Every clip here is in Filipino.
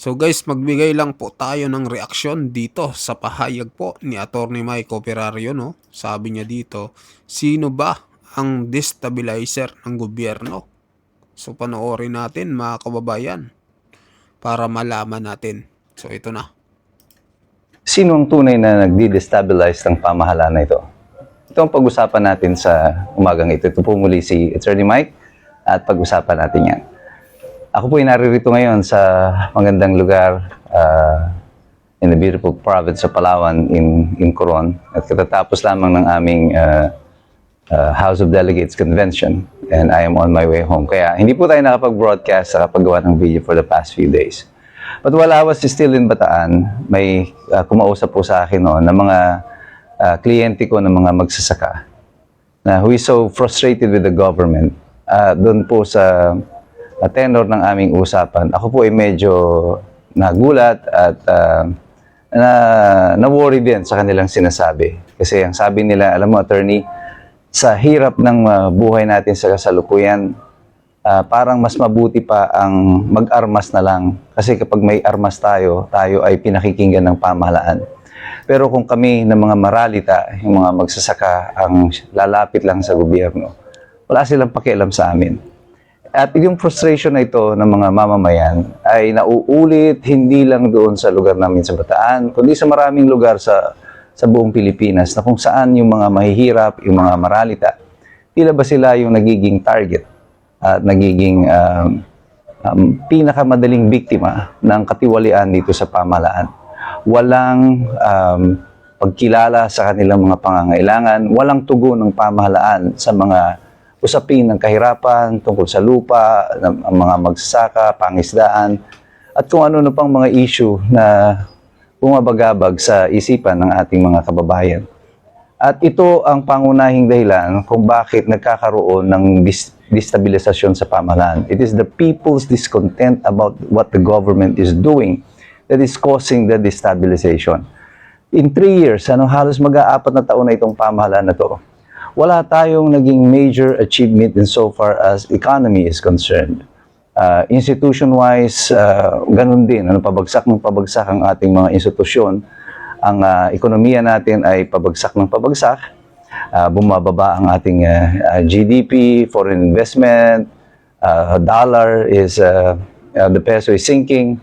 So guys, magbigay lang po tayo ng reaksyon dito sa pahayag po ni Attorney Mike Operario, no? Sabi niya dito, sino ba ang destabilizer ng gobyerno? So panoorin natin mga kababayan para malaman natin. So ito na. Sino ang tunay na nagdi-destabilize ng pamahalaan na ito? Ito ang pag-usapan natin sa umagang ito. Ito po muli si Attorney Mike at pag-usapan natin yan. Ako po ay naririto ngayon sa magandang lugar in the beautiful province of Palawan in Coron. At katatapos lamang ng aming House of Delegates Convention and I am on my way home. Kaya hindi po tayo nakapag-broadcast sa kapagawa ng video for the past few days. But while I was still in Bataan, may kumausap po sa akin noon na mga kliyente ko ng mga magsasaka na who is so frustrated with the government. Doon po sa tenor ng aming usapan, ako po ay medyo nagulat at na-worry din sa kanilang sinasabi. Kasi ang sabi nila, alam mo attorney, sa hirap ng buhay natin sa kasalukuyan, parang mas mabuti pa ang mag-armas na lang. Kasi kapag may armas tayo, tayo ay pinakikinggan ng pamahalaan. Pero kung kami ng mga maralita, yung mga magsasaka, ang lalapit lang sa gobyerno, wala silang pakialam sa amin. At yung frustration na ito ng mga mamamayan ay nauulit hindi lang doon sa lugar namin sa Bataan, kundi sa maraming lugar sa buong Pilipinas na kung saan yung mga mahihirap, yung mga maralita, tila ba sila yung nagiging target at nagiging pinakamadaling biktima ng katiwalian dito sa pamahalaan. Walang pagkilala sa kanilang mga pangangailangan, walang tugon ng pamahalaan sa mga usapin ng kahirapan tungkol sa lupa, ng mga magsasaka, pangisdaan, at kung ano pang mga issue na bumabagabag sa isipan ng ating mga kababayan. At ito ang pangunahing dahilan kung bakit nagkakaroon ng destabilisasyon sa pamahalaan. It is the people's discontent about what the government is doing that is causing the destabilization. In 3 years, halos mag-aapat na taon na itong pamahalaan na to, wala tayong naging major achievement in so far as economy is concerned. Institution-wise, ganun din. Pabagsak ng pabagsak ang ating mga institusyon. Ang ekonomiya natin ay pabagsak ng pabagsak. Bumababa ang ating GDP, foreign investment, dollar is, the peso is sinking.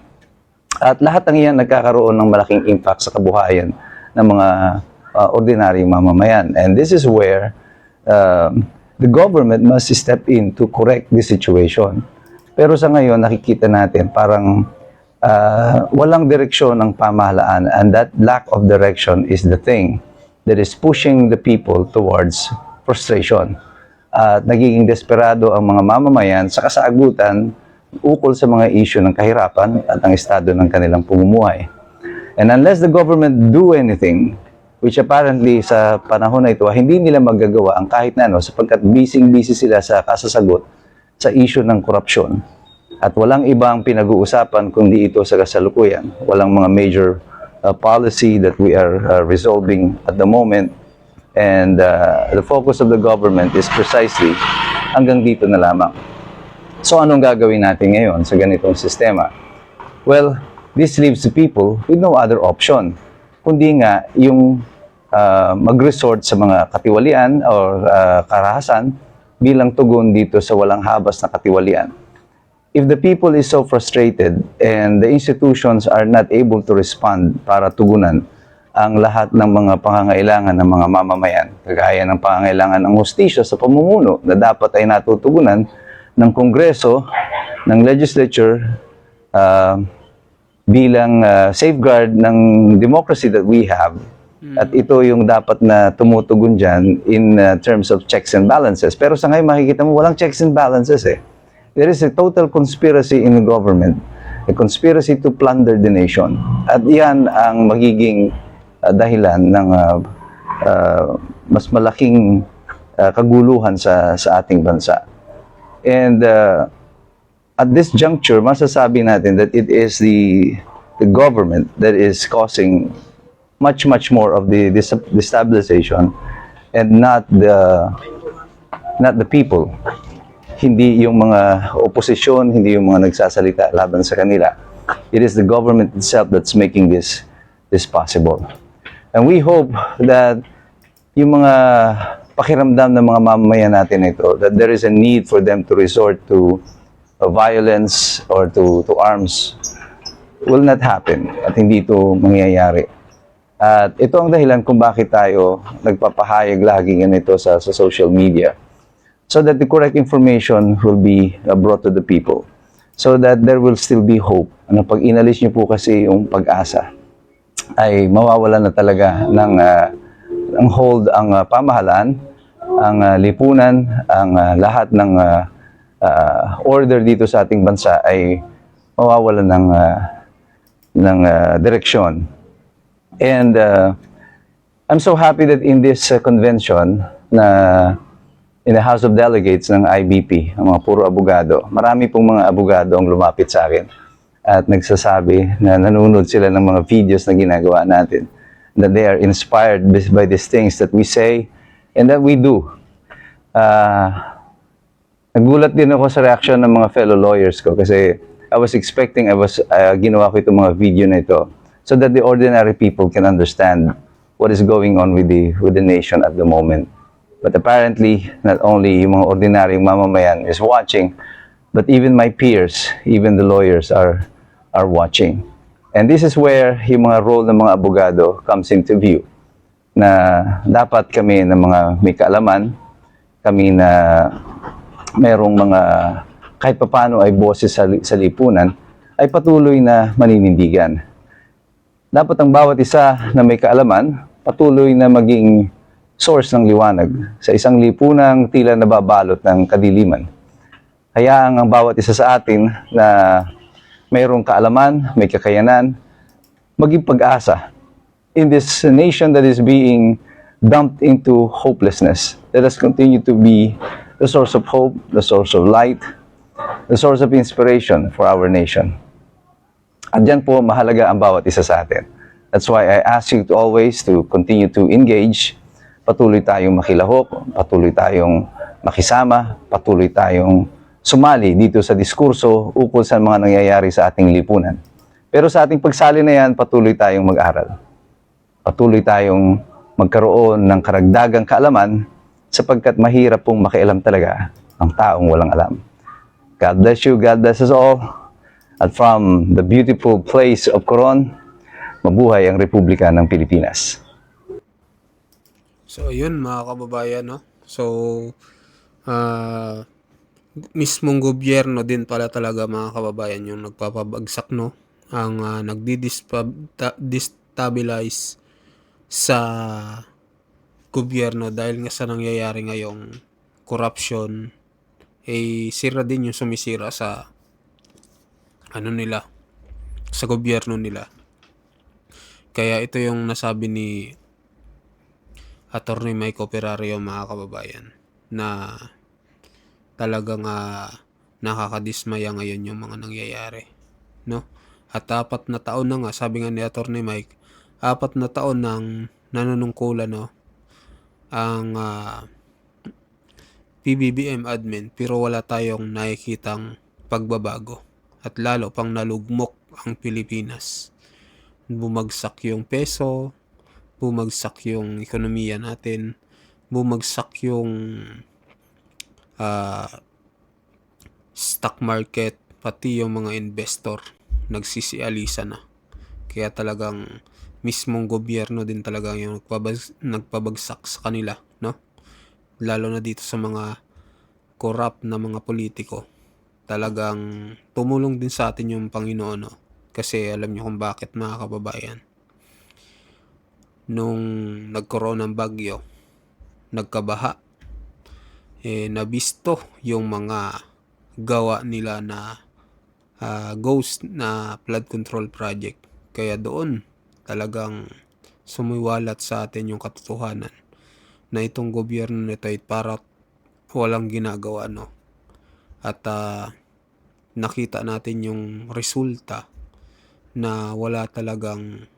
At lahat ng iyan nagkakaroon ng malaking impact sa kabuhayan ng mga ordinaryong mamamayan. And this is where the government must step in to correct this situation. Pero sa ngayon, nakikita natin parang walang direksyon ng pamahalaan, and that lack of direction is the thing that is pushing the people towards frustration. At nagiging desperado ang mga mamamayan sa kasagutan ukol sa mga issue ng kahirapan at ang estado ng kanilang pamumuhay. And unless the government do anything, which apparently sa panahon na ito, hindi nila magagawa ang kahit na ano sapagkat busy sila sa kasasagot sa issue ng korupsyon. At walang ibang pinag-uusapan kundi ito sa kasalukuyan. Walang mga major policy that we are resolving at the moment. And the focus of the government is precisely hanggang dito na lamang. So anong gagawin natin ngayon sa ganitong sistema? Well, this leaves the people with no other option kundi nga yung mag-resort sa mga katiwalian o karahasan bilang tugon dito sa walang habas na katiwalian. If the people is so frustrated and the institutions are not able to respond para tugunan ang lahat ng mga pangangailangan ng mga mamamayan, kagaya ng pangangailangan ng hustisya sa pamumuno na dapat ay natutugunan ng Kongreso, ng Legislature, bilang safeguard ng democracy that we have. At ito yung dapat na tumutugon dyan in terms of checks and balances. Pero sa ngayon makikita mo, walang checks and balances eh. There is a total conspiracy in the government, a conspiracy to plunder the nation. At yan ang magiging dahilan ng mas malaking kaguluhan sa ating bansa. And at this juncture, masasabi natin that it is the government that is causing much more of the destabilization and not the people. Hindi yung mga oposisyon, hindi yung mga nagsasalita laban sa kanila. It is the government itself that's making this possible. And we hope that yung mga pakiramdam ng mga mamamayan natin ito, that there is a need for them to resort to violence or to arms, will not happen at hindi ito mangyayari. At ito ang dahilan kung bakit tayo nagpapahayag lagi ganito sa social media, so that the correct information will be brought to the people, so that there will still be hope. Ano, pag inalis niyo po kasi yung pag-asa, ay mawawala na talaga ng hold ang pamahalaan, ang lipunan, ang lahat ng order dito sa ating bansa ay mawawala ng direksyon. And I'm so happy that in this convention na in the House of Delegates ng IBP, ang mga puro abogado, marami pong mga abogado ang lumapit sa akin at nagsasabi na nanonood sila ng mga videos na ginagawa natin, that they are inspired by these things that we say and that we do. Nagulat din ako sa reaction ng mga fellow lawyers ko kasi I was expecting, ginawa ko itong mga video na ito so that the ordinary people can understand what is going on with the nation at the moment. But apparently, not only yung mga ordinaryong mamamayan is watching, but even my peers, even the lawyers are watching. And this is where yung mga role ng mga abogado comes into view, na dapat kami ng mga may kaalaman, kami na merong mga kahit papano ay boses sa lipunan, ay patuloy na maninindigan. Dapat ang bawat isa na may kaalaman, patuloy na maging source ng liwanag sa isang lipunang tila nababalot ng kadiliman. Kaya ang bawat isa sa atin na mayroong kaalaman, may kakayanan, maging pag-asa in this nation that is being dumped into hopelessness. Let us continue to be the source of hope, the source of light, the source of inspiration for our nation. At dyan po, mahalaga ang bawat isa sa atin. That's why I ask you to always to continue to engage. Patuloy tayong makilahok, patuloy tayong makisama, patuloy tayong sumali dito sa diskurso ukol sa mga nangyayari sa ating lipunan. Pero sa ating pagsali na yan, patuloy tayong mag-aral. Patuloy tayong magkaroon ng karagdagang kaalaman sapagkat mahirap pong makialam talaga ang taong walang alam. God bless you, God bless us all. At from the beautiful place of Coron, mabuhay ang Republika ng Pilipinas. So, ayun mga kababayan, no? So, mismong gobyerno din pala talaga mga kababayan yung nagpapabagsak, no? Ang nagdi-destabilize sa gobyerno dahil nga sa nangyayari ngayong corruption, sira din yung sumisira sa nila, sa gobyerno nila. Kaya ito yung nasabi ni Attorney Mike Operario mga kababayan, na talagang nakakadismaya ngayon yung mga nangyayari, no? At 4 na taon na nga, sabi nga ni Attorney Mike, 4 na taon nang nanunungkulan, no, ang PBBM admin, pero wala tayong nakikitang pagbabago at lalo pang nalugmok ang Pilipinas. Bumagsak yung peso, bumagsak yung ekonomiya natin, bumagsak yung stock market, pati yung mga investor nagsisialisa na. Kaya talagang mismong gobyerno din talaga yung nagpabagsak sa kanila, no? Lalo na dito sa mga corrupt na mga politiko. Talagang tumulong din sa atin yung Panginoon, no? Kasi alam niyo kung bakit mga kababayan. Nung nagkaroon ng bagyo, nagkabaha, nabisto yung mga gawa nila na ghost na flood control project. Kaya doon talagang sumiwalat sa atin yung katotohanan na itong gobyerno nito ay para walang ginagawa, no? At nakita natin yung resulta na wala talagang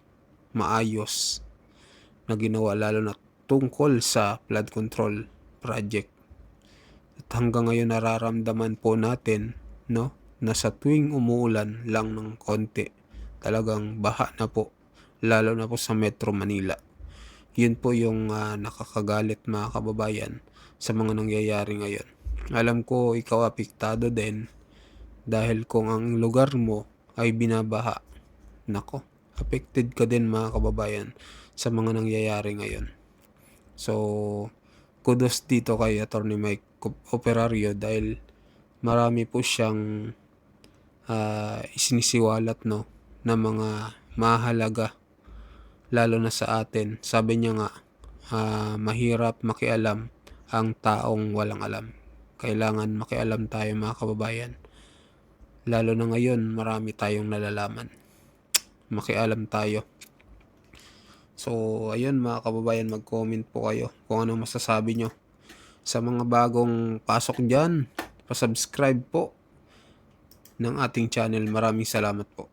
maayos na ginawa, lalo na tungkol sa flood control project. At hanggang ngayon nararamdaman po natin, no, na sa tuwing umuulan lang ng konti, talagang baha na po, lalo na po sa Metro Manila. Yun po yung nakakagalit mga kababayan sa mga nangyayari ngayon. Alam ko ikaw apektado din dahil kung ang lugar mo ay binabaha, nako, affected ka din mga kababayan sa mga nangyayari ngayon. So, kudos dito kay Attorney Mike Operario dahil marami po siyang isinisiwalat no na mga mahalaga lalo na sa atin. Sabi niya nga, mahirap makialam ang taong walang alam. Kailangan makialam tayo mga kababayan. Lalo na ngayon, marami tayong nalalaman. Makialam tayo. So, ayun mga kababayan, mag-comment po kayo kung anong masasabi nyo. Sa mga bagong pasok dyan, pa-subscribe po ng ating channel. Maraming salamat po.